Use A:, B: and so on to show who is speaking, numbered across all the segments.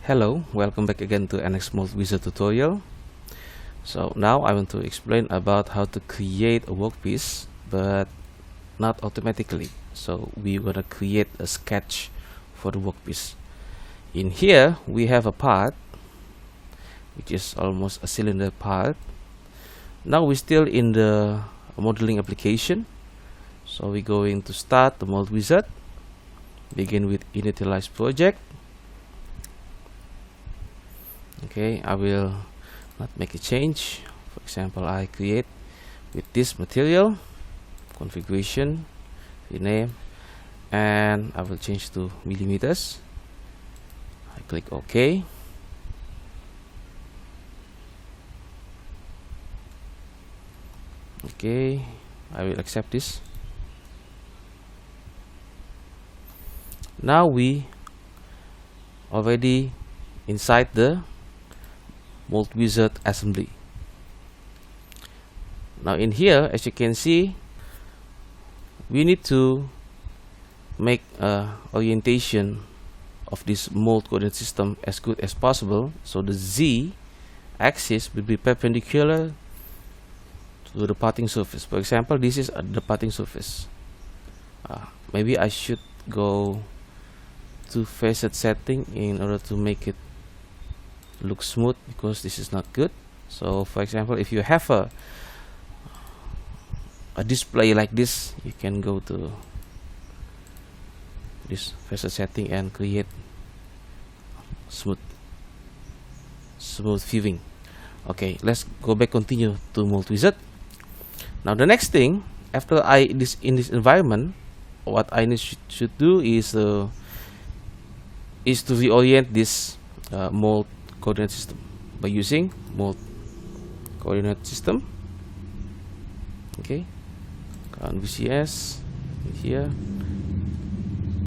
A: Hello, welcome back again to NX Mold Wizard tutorial. So now I want to explain about how to create a workpiece, but not automatically. So we're gonna create a sketch for the workpiece. In here we have a part which is almost a cylinder part. Now we're still in the modeling application. So we're going to start the Mold Wizard. Begin with initialize project. Okay, I will not make a change. For example, I create with this material, configuration, rename, and I will change to millimeters. I click OK. Okay, I will accept this. Now we already inside the Mold Wizard assembly. Now in here, as you can see, we need to make orientation of this mold coordinate system as good as possible. So the Z axis will be perpendicular to the parting surface. For example, this is the parting surface. Maybe I should go to facet setting in order to make it look smooth, because this is not good. So for example, if you have a display like this, you can go to this facet setting and create smooth viewing. Okay, let's go back, continue to Mold Wizard. Now the next thing, after in this environment, what I should do is to reorient this mold coordinate system by using mold coordinate system. Okay, enthusiast here,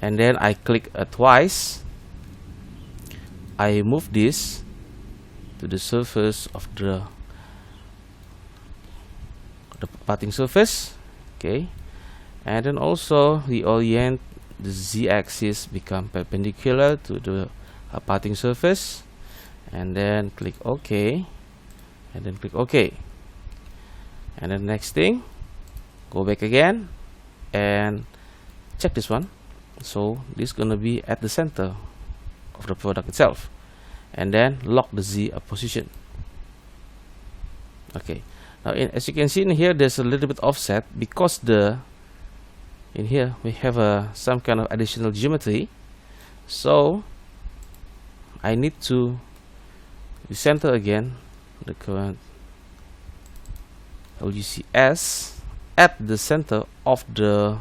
A: and then I click twice. I move this to the surface of the parting surface. Okay, and then also reorient the z-axis become perpendicular to the parting surface, and then click OK, and then click OK, and then next thing, go back again and check this one. So this is gonna be at the center of the product itself, and then lock the Z position. Okay, now as you can see in here, there's a little bit offset because in here we have some kind of additional geometry. So I need to recenter again the current LGCS at the center of the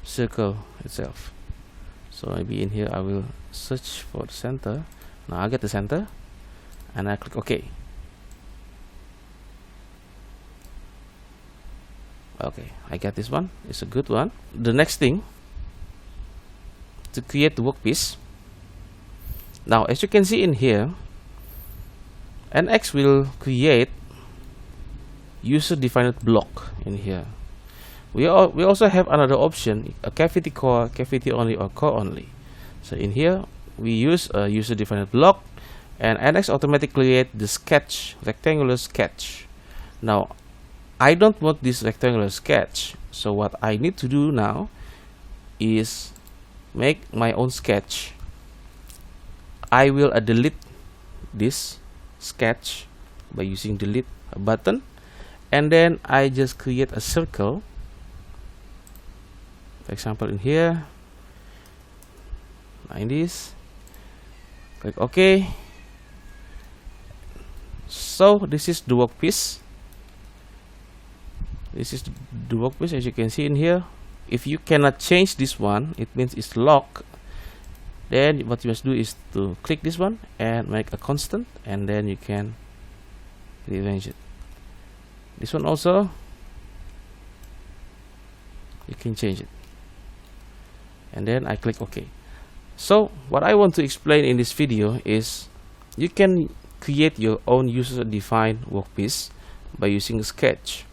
A: circle itself. So maybe in here I will search for the center. Now I get the center and I click OK. Okay, I got this one. It's a good one. The next thing, to create the workpiece. Now as you can see in here, NX will create user-defined block in here. We also have another option, a cavity core, cavity only, or core only. So in here we use a user-defined block, and NX automatically create the sketch, rectangular sketch. Now I don't want this rectangular sketch, so what I need to do now is make my own sketch. I will delete this sketch by using delete button, and then I just create a circle. For example, in here, like this, click OK. So this is the workpiece. This is the workpiece, as you can see in here. If you cannot change this one, it means it's locked. Then what you must do is to click this one and make a constant, and then you can rearrange it. This one also, you can change it, and then I click OK. So what I want to explain in this video is you can create your own user-defined workpiece by using a sketch.